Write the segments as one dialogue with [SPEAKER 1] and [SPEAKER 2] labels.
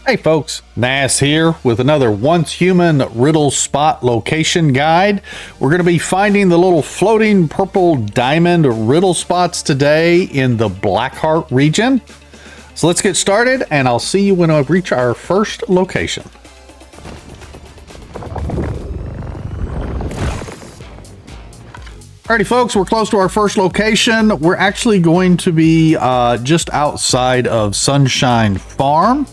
[SPEAKER 1] Hey folks, Nas here with another Once Human Riddle Spot location guide. We're going to be finding the little floating purple diamond riddle spots today in the Blackheart region. So let's get started and I'll see you when I reach our first location. Alrighty folks, we're close to our first location. We're actually going to be just outside of Sunshine Farm.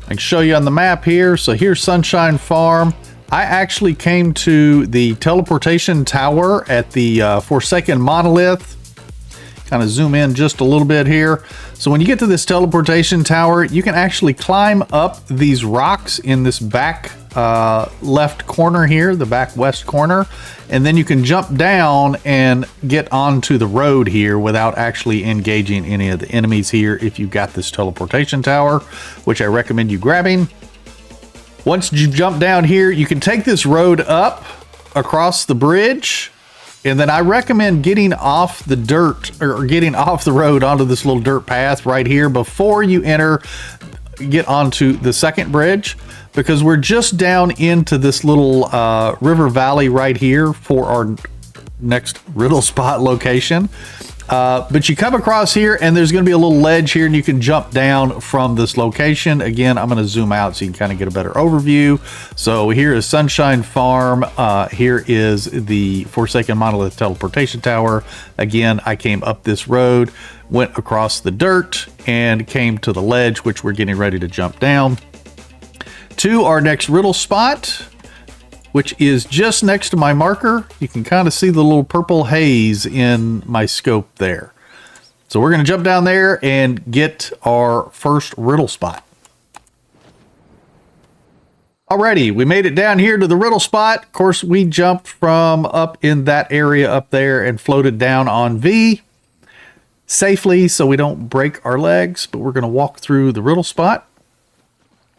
[SPEAKER 1] I can show you on the map here. So here's Sunshine Farm. I actually came to the teleportation tower at the Forsaken Monolith. Kind of zoom in just a little bit here. So when you get to this teleportation tower, you can actually climb up these rocks in this back left corner here, the back west corner, and then you can jump down and get onto the road here without actually engaging any of the enemies here if you've got this teleportation tower, which I recommend you grabbing. Once you jump down here, you can take this road up across the bridge, and then I recommend getting off the dirt or getting off the road onto this little dirt path right here before you get onto the second bridge, because we're just down into this little river valley right here for our next riddle spot location. But you come across here and there's going to be a little ledge here and you can jump down from this location. Again, I'm going to zoom out so you can kind of get a better overview. So here is Sunshine Farm. Here is the Forsaken Monolith teleportation tower. Again, I came up this road, went across the dirt and came to the ledge, which we're getting ready to jump down to our next riddle spot, which is just next to my marker. You can kind of see the little purple haze in my scope there. So we're going to jump down there and get our first riddle spot. Alrighty, we made it down here to the riddle spot. Of course, we jumped from up in that area up there and floated down on V safely so we don't break our legs, but we're going to walk through the riddle spot.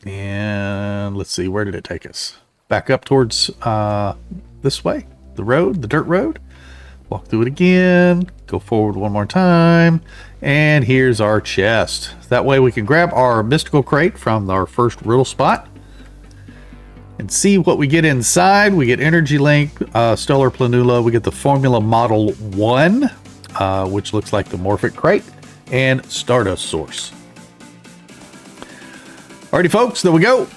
[SPEAKER 1] And let's see, where did it take us? Back up towards this way, the road, the dirt road. Walk through it again, go forward one more time, and here's our chest. That way we can grab our mystical crate from our first riddle spot and see what we get inside. We get Energy Link, Stellar Planula, we get the Formula Model 1, which looks like the Morphic Crate, and Stardust Source. Alrighty folks, there we go.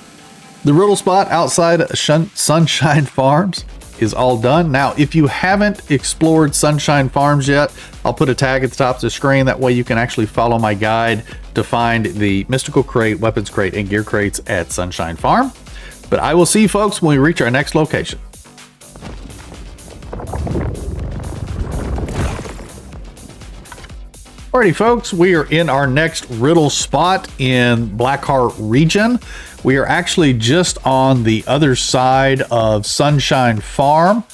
[SPEAKER 1] The riddle spot outside Sunshine Farms is all done. Now, if you haven't explored Sunshine Farms yet, I'll put a tag at the top of the screen. That way you can actually follow my guide to find the Mystical Crate, Weapons Crate, and Gear Crates at Sunshine Farm. But I will see you folks when we reach our next location. Alrighty folks, we are in our next riddle spot in Blackheart region. We are actually just on the other side of Sunshine Farm.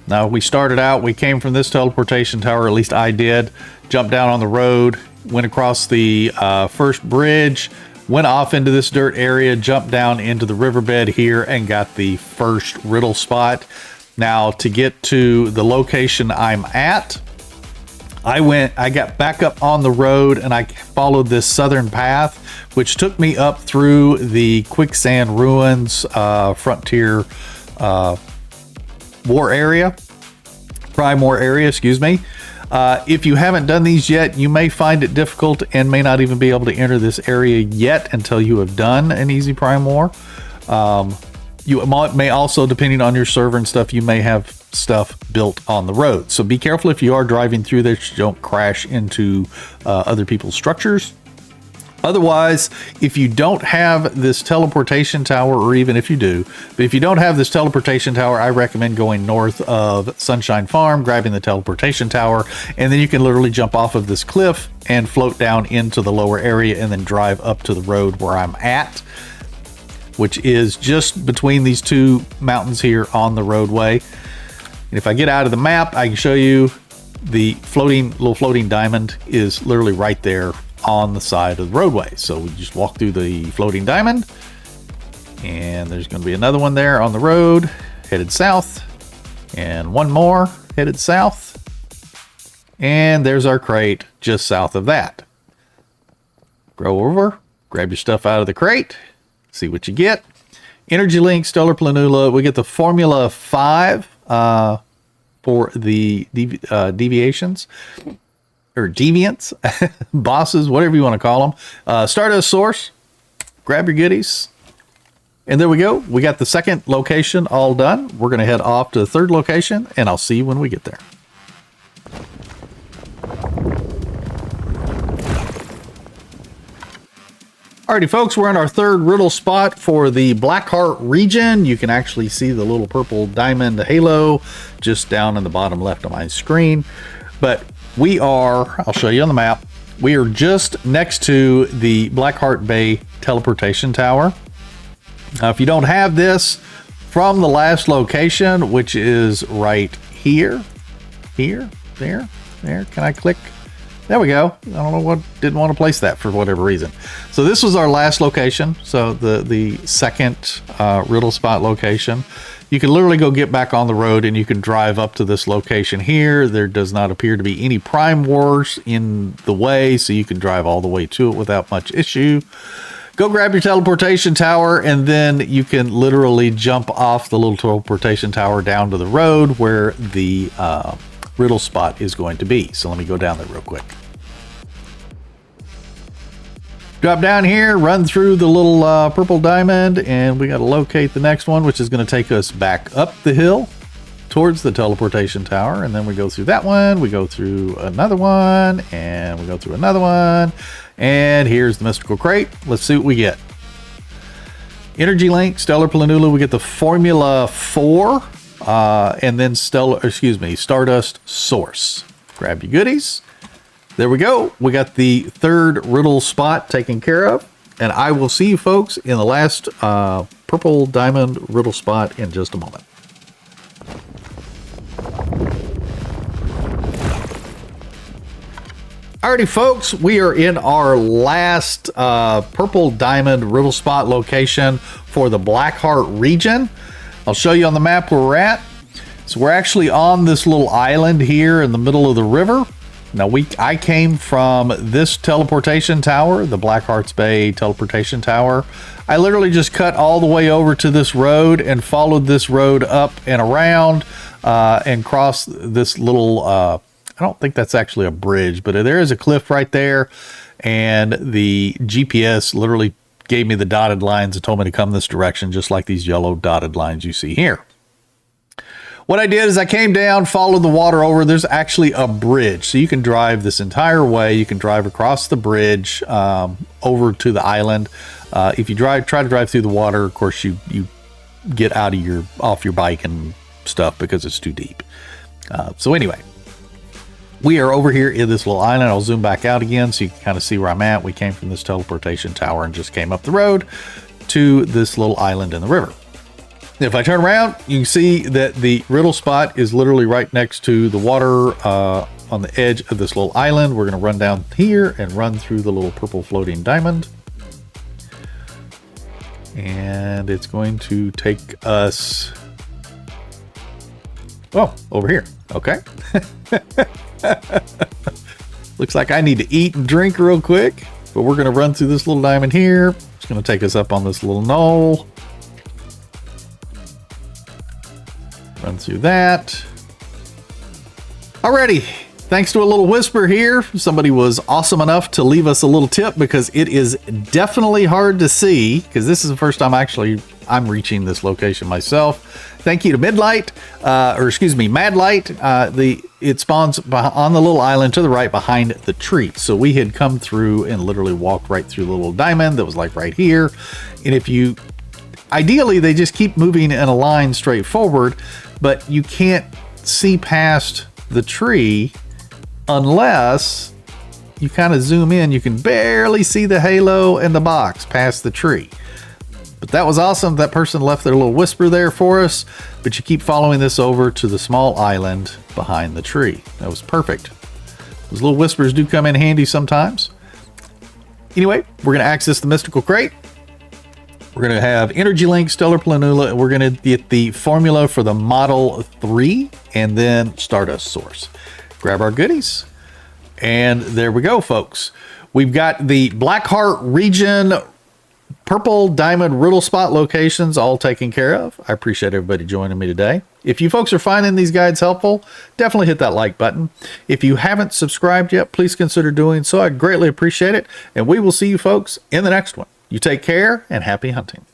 [SPEAKER 1] Now we started out, we came from this teleportation tower, at least I did, jumped down on the road, went across the first bridge, went off into this dirt area, jumped down into the riverbed here and got the first riddle spot. Now to get to the location I'm at, I got back up on the road and I followed this southern path, which took me up through the Quicksand Ruins Frontier War area, Prime War area, excuse me. If you haven't done these yet, you may find it difficult and may not even be able to enter this area yet until you have done an easy Prime War. You may also, depending on your server and stuff, you may have stuff built on the road. So be careful if you are driving through there, you don't crash into other people's structures. Otherwise, if you don't have this teleportation tower, or even if you do, but if you don't have this teleportation tower, I recommend going north of Sunshine Farm, grabbing the teleportation tower, and then you can literally jump off of this cliff and float down into the lower area and then drive up to the road where I'm at, which is just between these two mountains here on the roadway. And if I get out of the map, I can show you the little floating diamond is literally right there on the side of the roadway. So we just walk through the floating diamond and there's going to be another one there on the road headed south and one more headed south. And there's our crate just south of that. Go over, grab your stuff out of the crate, See what you get. Energy Link, Stellar Planula. We get the Formula 5 for the deviations. Or deviants, bosses, whatever you want to call them. Stardust Source. Grab your goodies. And there we go. We got the second location all done. We're going to head off to the third location, and I'll see you when we get there. Alrighty, folks, we're in our third riddle spot for the Blackheart region. You can actually see the little purple diamond halo just down in the bottom left of my screen. But we are, I'll show you on the map, we are just next to the Blackheart Bay teleportation tower. Now, if you don't have this from the last location, which is right here, there, can I click? There we go. I don't know what, didn't want to place that for whatever reason. So this was our last location. So the second riddle spot location. You can literally go get back on the road and you can drive up to this location here. There does not appear to be any prime wars in the way, so you can drive all the way to it without much issue. Go grab your teleportation tower, and then you can literally jump off the little teleportation tower down to the road where the riddle spot is going to be. So let me go down there real quick. Drop down here, run through the little purple diamond, and we got to locate the next one, which is going to take us back up the hill towards the teleportation tower. And then we go through that one, we go through another one, and we go through another one. And here's the mystical crate. Let's see what we get. Energy Link, Stellar Planula, we get the Formula 4. And then Stardust Source. Grab your goodies. There we go. We got the third riddle spot taken care of. And I will see you folks in the last purple diamond riddle spot in just a moment. Alrighty, folks, we are in our last purple diamond riddle spot location for the Blackheart region. I'll show you on the map where we're at. So we're actually on this little island here in the middle of the river. Now I came from this teleportation tower, the Blackheart's Bay teleportation tower. I literally just cut all the way over to this road and followed this road up and around and crossed this little, I don't think that's actually a bridge, but there is a cliff right there. And the GPS literally gave me the dotted lines and told me to come this direction, just like these yellow dotted lines you see here. What I did is I came down, followed the water over. There's actually a bridge, so you can drive this entire way. You can drive across the bridge over to the island. If you try to drive through the water, of course you get off your bike and stuff because it's too deep. So anyway, we are over here in this little island. I'll zoom back out again so you can kind of see where I'm at. We came from this teleportation tower and just came up the road to this little island in the river. If I turn around, you can see that the riddle spot is literally right next to the water on the edge of this little island. We're going to run down here and run through the little purple floating diamond. And it's going to take us, over here. Okay. Looks like I need to eat and drink real quick, but we're going to run through this little diamond here. It's going to take us up on this little knoll. Run through that. Alrighty, thanks to a little whisper here, somebody was awesome enough to leave us a little tip because it is definitely hard to see, because this is the first time I'm reaching this location myself. Thank you to Madlight. It spawns on the little island to the right behind the tree. So we had come through and literally walked right through the little diamond that was like right here. And ideally they just keep moving in a line straight forward, but you can't see past the tree unless you kind of zoom in. You can barely see the halo and the box past the tree. But that was awesome. That person left their little whisper there for us, but you keep following this over to the small island behind the tree. That was perfect. Those little whispers do come in handy sometimes. Anyway, we're going to access the mystical crate. We're going to have Energy Link, Stellar Planula, and we're going to get the formula for the Model 3 and then Stardust Source. Grab our goodies. And there we go, folks. We've got the Blackheart region Purple diamond riddle spot locations all taken care of. I appreciate everybody joining me today. If you folks are finding these guides helpful, definitely hit that like button. If you haven't subscribed yet, please consider doing so. I greatly appreciate it. And we will see you folks in the next one. You take care and happy hunting.